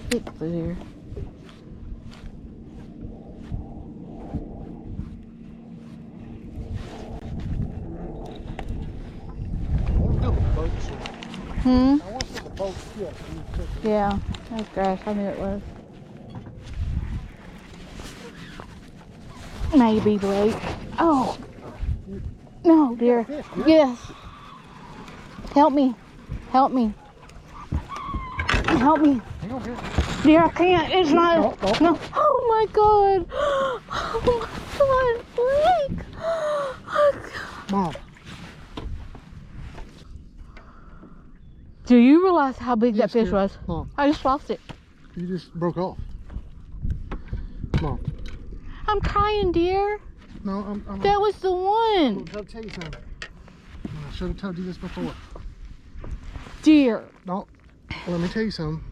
stick through here. Hmm? I want to see the boat skip. Yeah, that was grass. I knew it was. Maybe, Blake. Oh. No, dear. Yes. Help me. Help me. Help me. Dear, I can't. It's not. No. Oh my God. Oh my God, Blake. Mom. Do you realize how big Yes, that fish dear. was? Mom. I just lost it. You just broke off. Mom. I'm crying, dear. No, I'm That was the one. I'll tell you something. I should have told you this before. Dear. No. Let me tell you something.